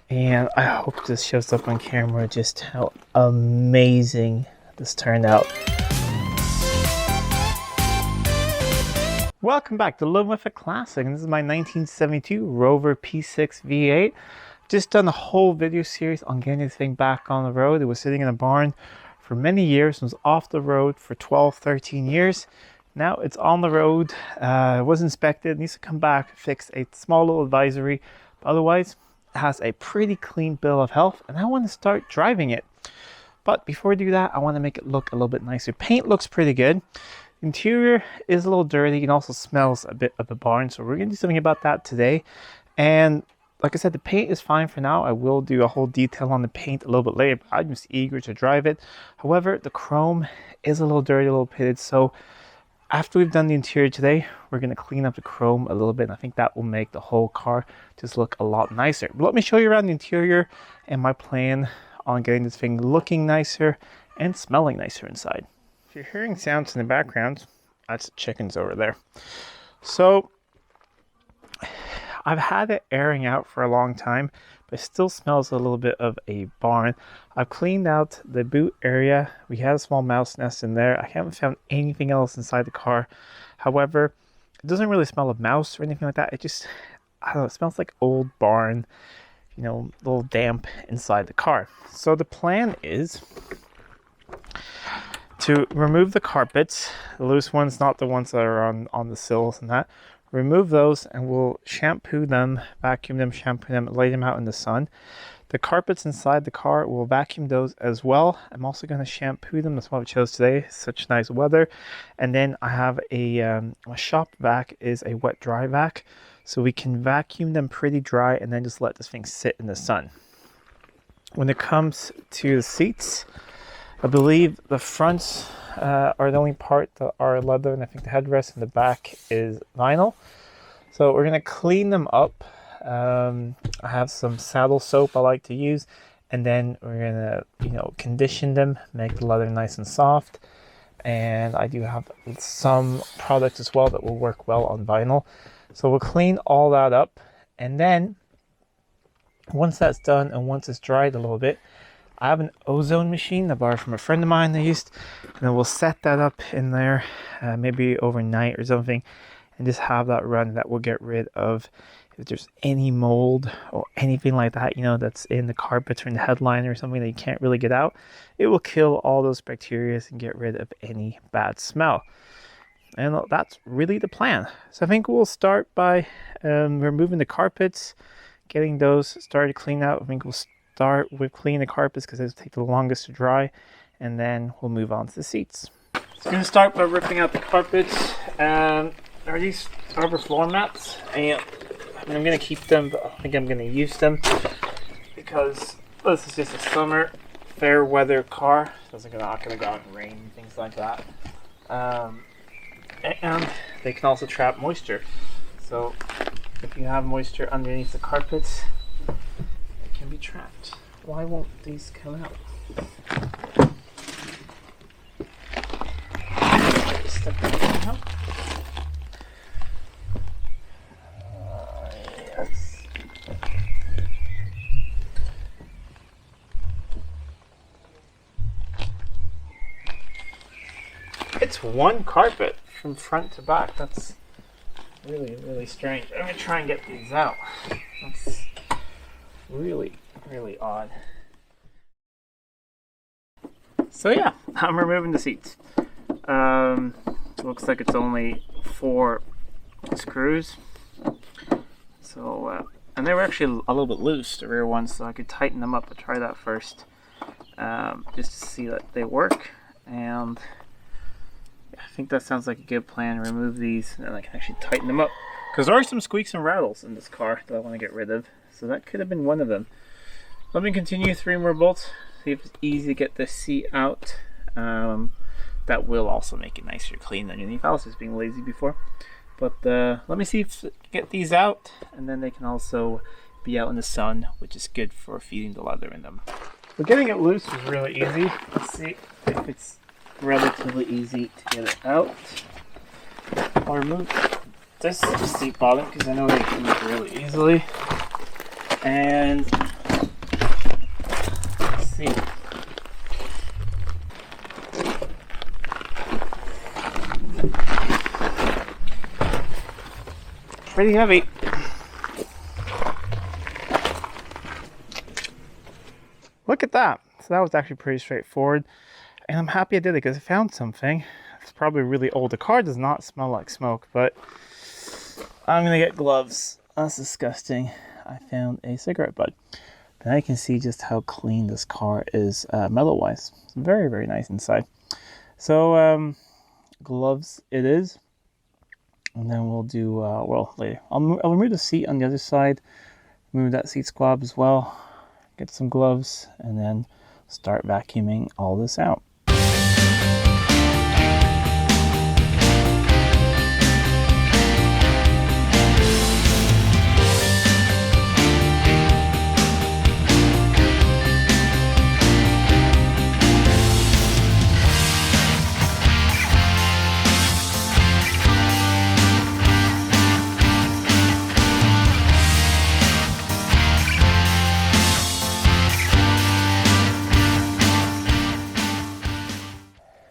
And I hope this shows up on camera just how amazing this turned out. Welcome back to Living with a Classic. This is my 1972 Rover P6 V8. Just done a whole video series on getting this thing back on the road. It was sitting in a barn for many years. It was off the road for 12, 13 years. Now it's on the road. It was inspected. It needs to come back, fix a small little advisory. But otherwise, it has a pretty clean bill of health, and I want to start driving it. But before we do that, I want to make it look a little bit nicer. Paint looks pretty good. Interior is a little dirty and also smells a bit of the barn, so we're going to do something about that today. And like I said, the paint is fine for now. I will do a whole detail on the paint a little bit later, but I'm just eager to drive it. However, the chrome is a little dirty, a little pitted, so after we've done the interior today, we're going to clean up the chrome a little bit, and I think that will make the whole car just look a lot nicer. But let me show you around the interior and my plan on getting this thing looking nicer and smelling nicer inside. If you're hearing sounds in the background, that's the chickens over there. So I've had it airing out for a long time, but it still smells a little bit of a barn. I've cleaned out the boot area. We had a small mouse nest in there. I haven't found anything else inside the car. However, it doesn't really smell of mouse or anything like that. It just, I don't know, it smells like old barn, you know, a little damp inside the car. So the plan is to remove the carpets, the loose ones, not the ones that are on the sills and that. Remove those and we'll shampoo them, vacuum them, shampoo them, lay them out in the sun. The carpets inside the car, we'll vacuum those as well. I'm also going to shampoo them. That's why we chose today. Such nice weather. And then I have a shop vac is a wet dry vac. So we can vacuum them pretty dry and then just let this thing sit in the sun. When it comes to the seats, I believe the fronts are the only part that are leather, and I think the headrest in the back is vinyl. So we're going to clean them up. I have some saddle soap I like to use, and then we're going to, you know, condition them, make the leather nice and soft. And I do have some products as well that will work well on vinyl. So we'll clean all that up, and then once that's done and once it's dried a little bit, I have an ozone machine I borrowed from a friend of mine and then we'll set that up in there maybe overnight or something, and just have that run. That will get rid of if there's any mold or anything like that, you know, that's in the carpets or in the headliner or something that you can't really get out. It will kill all those bacteria and get rid of any bad smell. And that's really the plan. So I think we'll start by removing the carpets, getting those started clean out. I think we'll start with cleaning the carpets because it'll take the longest to dry, and then we'll move on to the seats. So I'm going to start by ripping out the carpets. There are these rubber floor mats, and I'm going to keep them, but I don't think I'm going to use them because this is just a summer fair weather car. So it's not going to go out in rain and things like that. And they can also trap moisture. So if you have moisture underneath the carpets, can be trapped. Why won't these come out? Step that out. Yes. It's one carpet from front to back. That's really, really strange. I'm gonna try and get these out. That's really, really odd. So yeah, I'm removing the seats. Looks like it's only 4 screws. So, and they were actually a little bit loose, the rear ones, so I could tighten them up. I'll try that first, just to see that they work. And yeah, I think that sounds like a good plan. Remove these, and then I can actually tighten them up. Because there are some squeaks and rattles in this car that I want to get rid of. So that could have been one of them. Let me continue 3 more bolts, see if it's easy to get this seat out. That will also make it nicer clean underneath. I was just being lazy before. But let me see if I can get these out, and then they can also be out in the sun, which is good for feeding the leather in them. So getting it loose was really easy. Let's see if it's relatively easy to get it out. I'll remove this seat bottom because I know they can move really easily. And pretty heavy. Look at that. So that was actually pretty straightforward. And I'm happy I did it because I found something. It's probably really old. The car does not smell like smoke, but I'm going to get gloves. That's disgusting. I found a cigarette butt. But now you can see just how clean this car is metal-wise. It's very, very nice inside. So, gloves it is. And then we'll do, well, later. I'll remove the seat on the other side. Remove that seat squab as well. Get some gloves. And then start vacuuming all this out.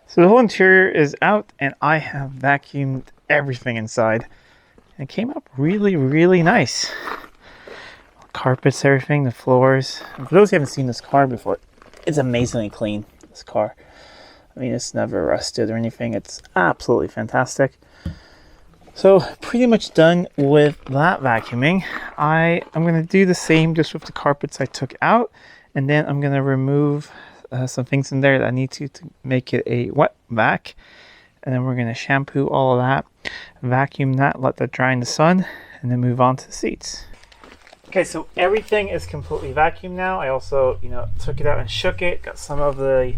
So the whole interior is out and I have vacuumed everything inside. And it came up really, really nice. Carpets, everything, the floors. And for those who haven't seen this car before, it's amazingly clean, this car. I mean, it's never rusted or anything. It's absolutely fantastic. So pretty much done with that vacuuming. I'm going to do the same just with the carpets I took out. And then I'm going to remove some things in there that I need to make it a wet vac. And then we're going to shampoo all of that, vacuum that, let that dry in the sun, and then move on to the seats. Okay, so everything is completely vacuumed now. I also, took it out and shook it, got some of the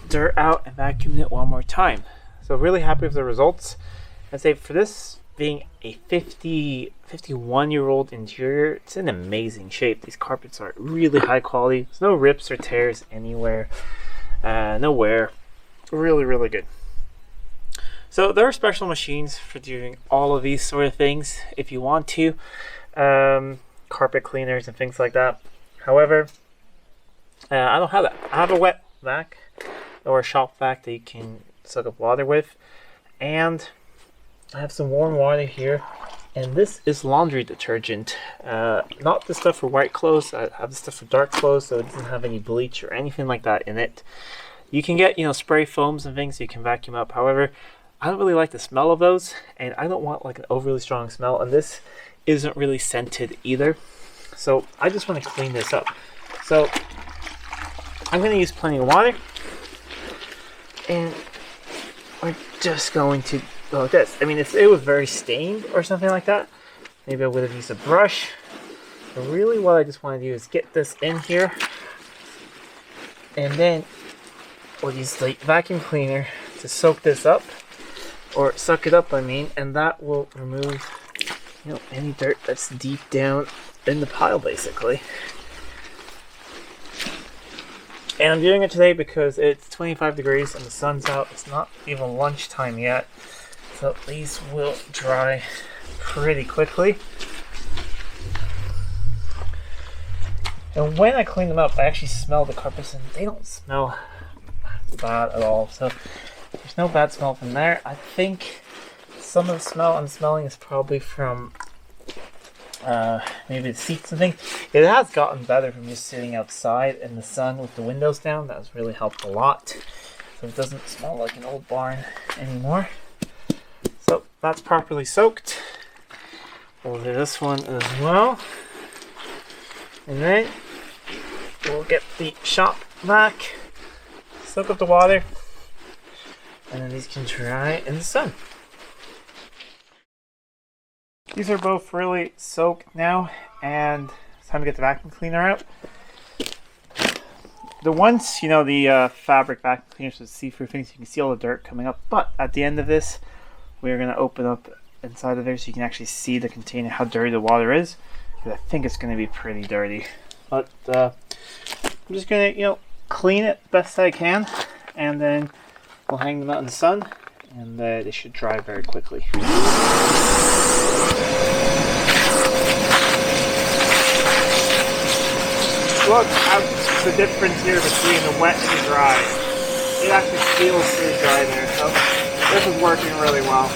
dirt out and vacuumed it one more time. So really happy with the results. I'd say for this being a 51-year-old interior, it's in amazing shape. These carpets are really high quality. There's no rips or tears anywhere, no wear. Really, really good. So there are special machines for doing all of these sort of things if you want to. Carpet cleaners and things like that. However, I don't have that. I have a wet vac or a shop vac that you can suck up water with. And I have some warm water here. And this is laundry detergent. Not the stuff for white clothes. I have the stuff for dark clothes, so it doesn't have any bleach or anything like that in it. You can get, spray foams and things so you can vacuum up. However, I don't really like the smell of those, and I don't want like an overly strong smell, and this isn't really scented either. So I just want to clean this up. So I'm going to use plenty of water, and we're just going to go with this. I mean, if it was very stained or something like that, maybe I would have used a brush. But really what I just want to do is get this in here, and then we'll use the vacuum cleaner to soak this up, or suck it up, I mean, and that will remove, any dirt that's deep down in the pile, basically. And I'm doing it today because it's 25 degrees and the sun's out. It's not even lunchtime yet, so these will dry pretty quickly. And when I clean them up, I actually smell the carpets, and they don't smell bad at all. So there's no bad smell from there. I think some of the smell I'm smelling is probably from maybe the seats and things. It has gotten better from just sitting outside in the sun with the windows down. That has really helped a lot. So it doesn't smell like an old barn anymore. So that's properly soaked. We'll do this one as well. And then we'll get the shop vac, soak up the water, and then these can dry in the sun. These are both really soaked now, and it's time to get the vacuum cleaner out. The ones, the fabric vacuum cleaners with see-through things, you can see all the dirt coming up. But at the end of this, we're going to open up inside of there so you can actually see the container, how dirty the water is. Because I think it's going to be pretty dirty. But I'm just going to, clean it best I can, and then we'll hang them out in the sun, and they should dry very quickly. Look at the difference here between the wet and the dry. It actually feels pretty dry there, so this is working really well.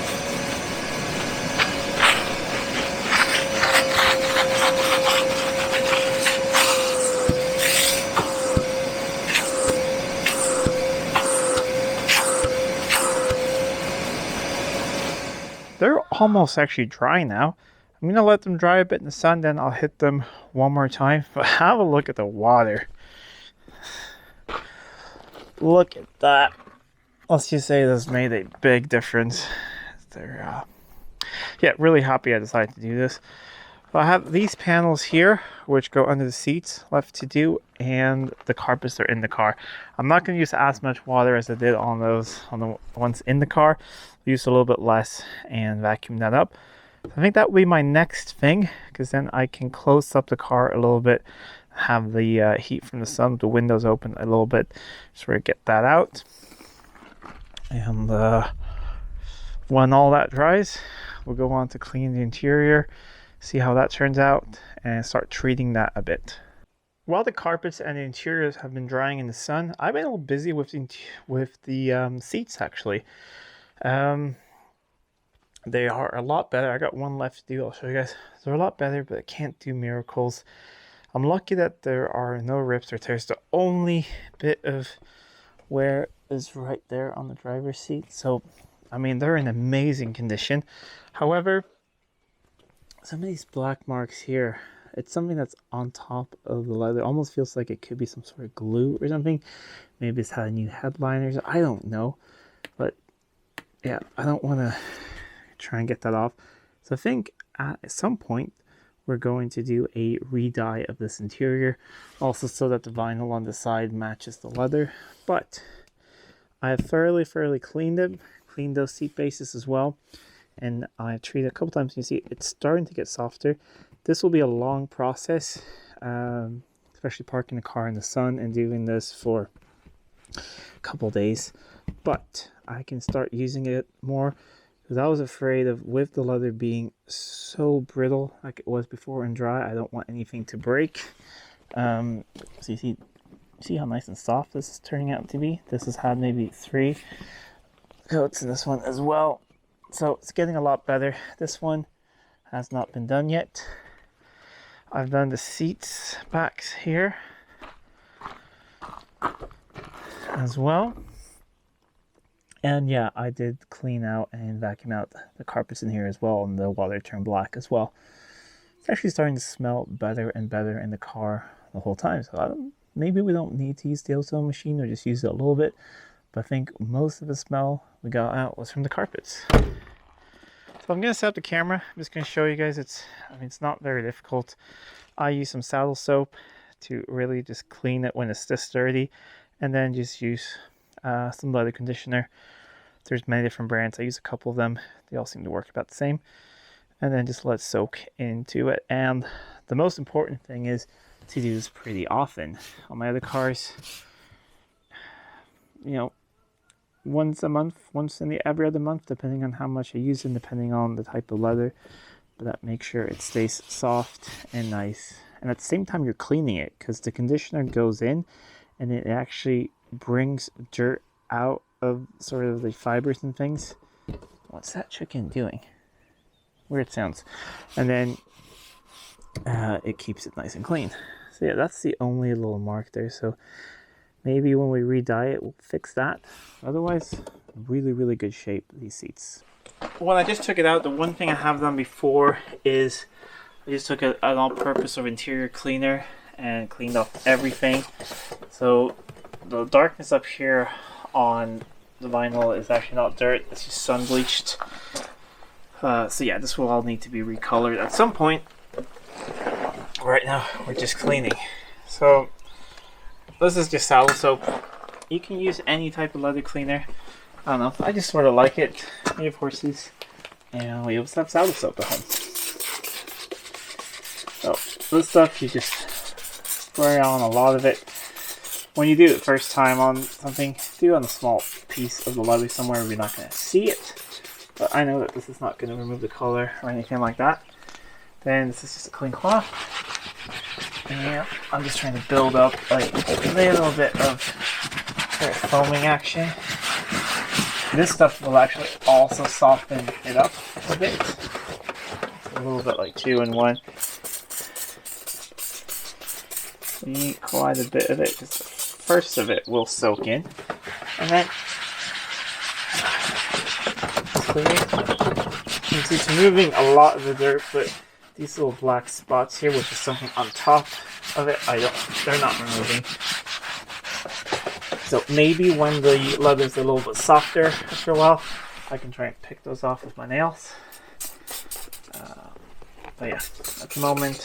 almost actually dry now. I'm going to let them dry a bit in the sun, then I'll hit them one more time. But have a look at the water. Look at that. Let's just say this made a big difference. They're, yeah, really happy I decided to do this. I have these panels here, which go under the seats, left to do, and the carpets are in the car. I'm not going to use as much water as I did on the ones in the car. I'll use a little bit less and vacuum that up. So I think that will be my next thing, because then I can close up the car a little bit, have the heat from the sun, the windows open a little bit, so we get that out. And when all that dries, we'll go on to clean the interior, see how that turns out, and start treating that a bit. While the carpets and the interiors have been drying in the sun, I've been a little busy with the seats actually. They are a lot better. I got one left to do. I'll show you guys. They're a lot better, but I can't do miracles. I'm lucky that there are no rips or tears. The only bit of wear is right there on the driver's seat. So, I mean, they're in amazing condition. However, some of these black marks here, it's something that's on top of the leather. It almost feels like it could be some sort of glue or something. Maybe it's had a new headliners. I don't know. But yeah, I don't want to try and get that off. So I think at some point we're going to do a re-dye of this interior, also so that the vinyl on the side matches the leather. But I have thoroughly cleaned them, cleaned those seat bases as well, and I've treated it a couple times. You see it's starting to get softer. This will be a long process, especially parking the car in the sun and doing this for a couple days, but I can start using it more. Because I was afraid of, with the leather being so brittle like it was before and dry, I don't want anything to break. So you see how nice and soft this is turning out to be? This has had maybe 3 coats in this one as well. So it's getting a lot better. This one has not been done yet. I've done the seats backs here as well. And yeah, I did clean out and vacuum out the carpets in here as well, and the water turned black as well. It's actually starting to smell better and better in the car the whole time. So maybe we don't need to use the ozone machine, or just use it a little bit. But I think most of the smell we got out was from the carpets. So I'm going to set up the camera. I'm just going to show you guys. It's not very difficult. I use some saddle soap to really just clean it when it's this dirty, and then just use some leather conditioner. There's many different brands. I use a couple of them. They all seem to work about the same. And then just let it soak into it. And the most important thing is to do this pretty often. On my other cars, you know, once a month, every other month, depending on how much I use and depending on the type of leather. But that makes sure it stays soft and nice. And at the same time, you're cleaning it, because the conditioner goes in and it actually brings dirt out of sort of the fibers and things. What's that chicken doing? Weird sounds. And then it keeps it nice and clean. So yeah, that's the only little mark there. So maybe when we re-dye it, we'll fix that. Otherwise, really good shape, these seats. When I just took it out, the one thing I have done before is I just took an all-purpose of interior cleaner and cleaned off everything. So the darkness up here on the vinyl is actually not dirt, it's just sun bleached. So yeah, this will all need to be recolored at some point. Right now we're just cleaning. So this is just saddle soap. You can use any type of leather cleaner. I don't know, I just sort of like it. We have horses and we also have saddle soap at home. So this stuff, you just spray on a lot of it. When you do it first time on something, do it on a small piece of the leather somewhere where you're not going to see it. But I know that this is not going to remove the color or anything like that. Then this is just a clean cloth. And yeah, I'm just trying to build up like a little bit of foaming action. This stuff will actually also soften it up a bit. A little bit like 2 in 1. You need quite a bit of it, because the first of it will soak in, and then clean. It's removing a lot of the dirt, but these little black spots here, which is something on top of it, they're not removing. So maybe when the leather's a little bit softer after a while, I can try and pick those off with my nails. But yeah, at the moment,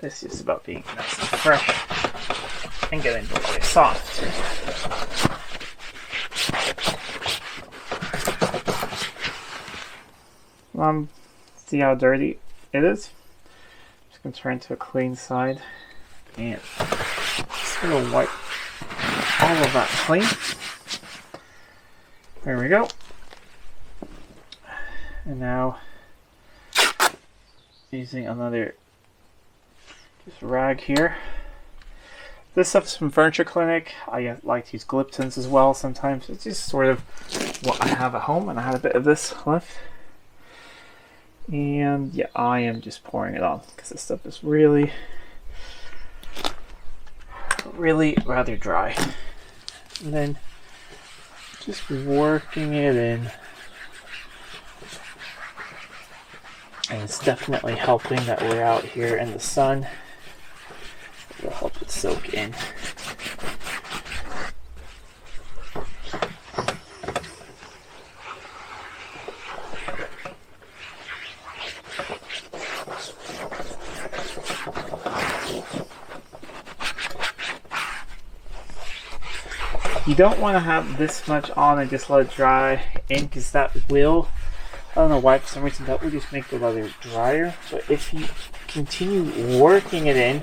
it's just about being nice and fresh and getting the leather soft. See how dirty it is? I'm just going to turn to a clean side and just going to wipe all of that clean. There we go. And now using another just rag here. This stuff's from Furniture Clinic. I like to use Gliptons as well sometimes. It's just sort of what I have at home, and I had a bit of this left. And yeah, I am just pouring it on because this stuff is really rather dry. And then just working it in. And it's definitely helping that we're out here in the sun. It will help it soak in. You don't want to have this much on and just let it dry in, because that will, I don't know why, for some reason that will just make the leather drier. But if you continue working it in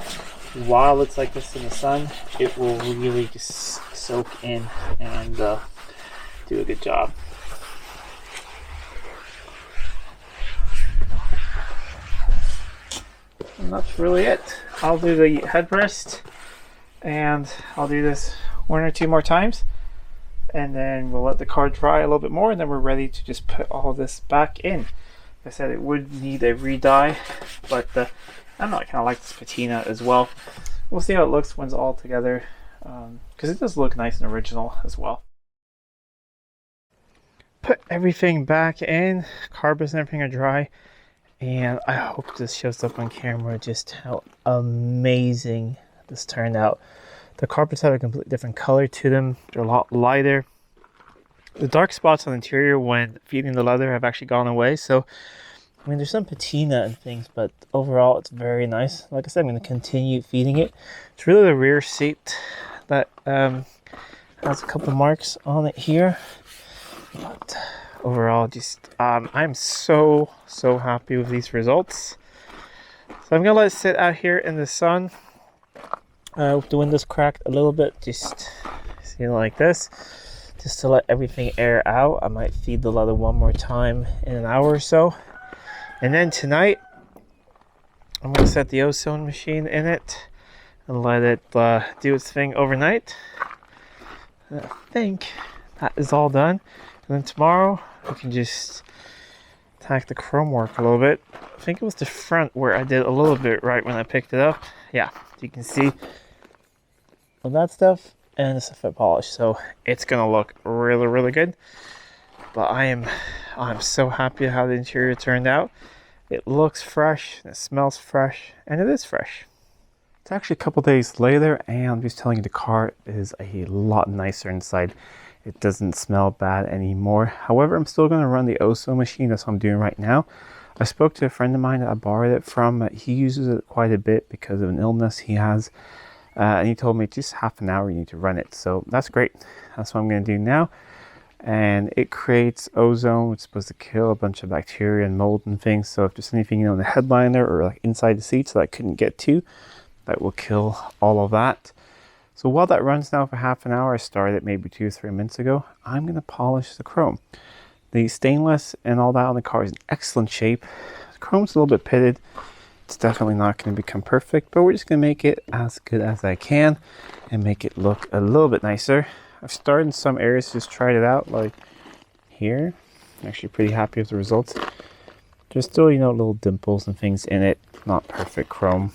while it's like this in the sun, it will really just soak in and do a good job. And that's really it. I'll do the headrest, and I'll do this one or two more times, and then we'll let the car dry a little bit more, and then we're ready to just put all this back in. Like I said, it would need a re-dye, but I don't know, I kind of like this patina as well. We'll see how it looks when it's all together, because it does look nice and original as well. Put everything back in, carpets and everything are dry, and I hope this shows up on camera just how amazing this turned out. The carpets have a completely different color to them. They're a lot lighter. The dark spots on the interior when feeding the leather have actually gone away. So, I mean, there's some patina and things, but overall it's very nice. Like I said, I'm going to continue feeding it. It's really the rear seat that has a couple marks on it here. But overall, just I'm so happy with these results. So I'm going to let it sit out here in the sun. With the windows cracked a little bit, just see like this, just to let everything air out. I might feed the leather one more time in an hour or so, and then tonight I'm going to set the ozone machine in it and let it do its thing overnight. And I think that is all done, and then tomorrow we can just attack the chrome work a little bit. I think it was the front where I did a little bit right when I picked it up. Yeah, you can see all that stuff, and it's a foot polish, so it's gonna look really good. But I'm so happy how the interior turned out. It looks fresh, it smells fresh, and it is fresh. It's actually a couple days later, and I'm just telling you, the car is a lot nicer inside. It doesn't smell bad anymore. However, I'm still going to run the ozone machine. That's what I'm doing right now. I spoke to a friend of mine that I borrowed it from. He uses it quite a bit because of an illness he has. And he told me just half an hour you need to run it. So that's great. That's what I'm going to do now. And it creates ozone, which is supposed to kill a bunch of bacteria and mold and things. So if there's anything, in the headliner or like inside the seats that I couldn't get to, that will kill all of that. So while that runs now for half an hour, I started it maybe 2 or 3 minutes ago, I'm going to polish the chrome. The stainless and all that on the car is in excellent shape. The chrome's a little bit pitted. It's definitely not going to become perfect, but we're just going to make it as good as I can and make it look a little bit nicer. I've started in some areas, just tried it out, like here. I'm actually pretty happy with the results. There's still, little dimples and things in it. Not perfect chrome.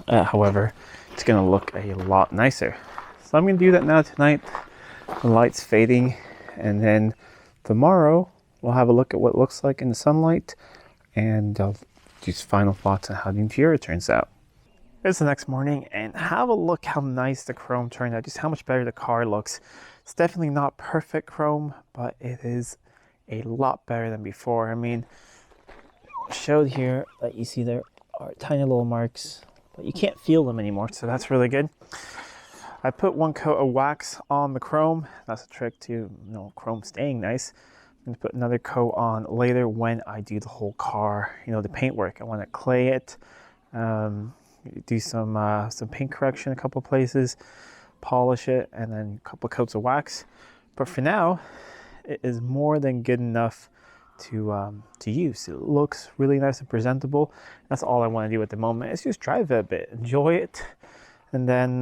However, it's going to look a lot nicer. So I'm going to do that now tonight. The light's fading, and then tomorrow we'll have a look at what it looks like in the sunlight, and just final thoughts on how the interior turns out. It's the next morning, and have a look how nice the chrome turned out, just how much better the car looks. It's definitely not perfect chrome, but it is a lot better than before. I mean, showed here that you see there are tiny little marks, but you can't feel them anymore, so that's really good. I put one coat of wax on the chrome. That's a trick to, chrome staying nice. I'm going to put another coat on later when I do the whole car, the paint work. I want to clay it, do some paint correction a couple places, polish it, and then a couple coats of wax. But for now, it is more than good enough to use. It looks really nice and presentable. That's all I want to do at the moment, is just drive it a bit, enjoy it, and then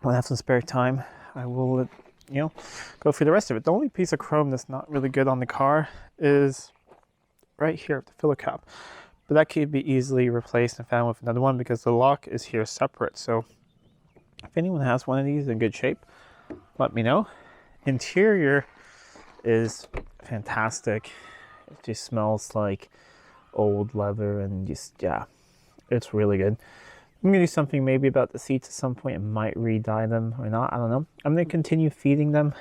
when I have some spare time, I will, go through the rest of it. The only piece of chrome that's not really good on the car is right here at the filler cap. But that could be easily replaced and found with another one because the lock is here separate. So if anyone has one of these in good shape, let me know. Interior is fantastic. It just smells like old leather and just, yeah, it's really good. I'm going to do something maybe about the seats at some point. I might re-dye them or not. I don't know. I'm going to continue feeding them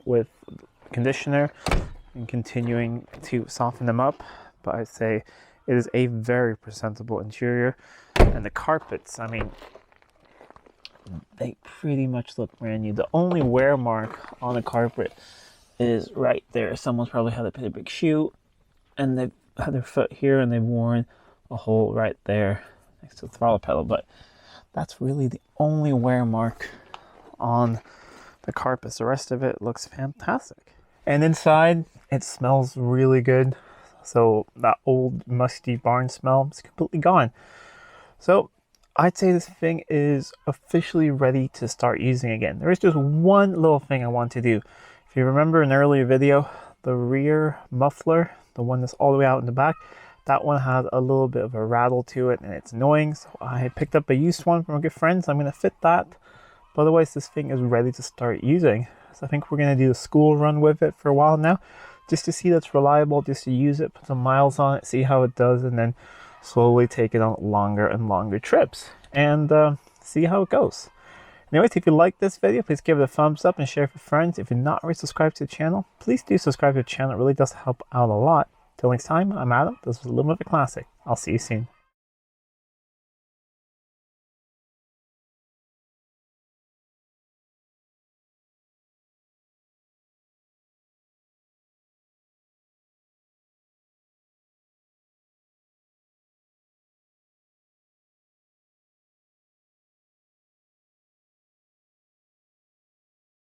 with conditioner and continuing to soften them up. But I'd say it is a very presentable interior. And the carpets, I mean, they pretty much look brand new. The only wear mark on the carpet is right there. Someone's probably had to put a big shoe and they've had their foot here and they've worn a hole right there next to the throttle pedal, but that's really the only wear mark on the carpets. The rest of it looks fantastic. And inside, it smells really good. So that old musty barn smell is completely gone. So I'd say this thing is officially ready to start using again. There is just one little thing I want to do. If you remember an earlier video, the rear muffler, the one that's all the way out in the back, that one had a little bit of a rattle to it and it's annoying. So I picked up a used one from a good friend. So I'm going to fit that. But otherwise, this thing is ready to start using. So I think we're going to do a school run with it for a while now, just to see that it's reliable, just to use it, put some miles on it, see how it does, and then slowly take it on longer and longer trips and see how it goes. Anyways, if you like this video, please give it a thumbs up and share it with friends. If you're not already subscribed to the channel, please do subscribe to the channel. It really does help out a lot. Till next time, I'm Adam. This was Living with a Classic. I'll see you soon.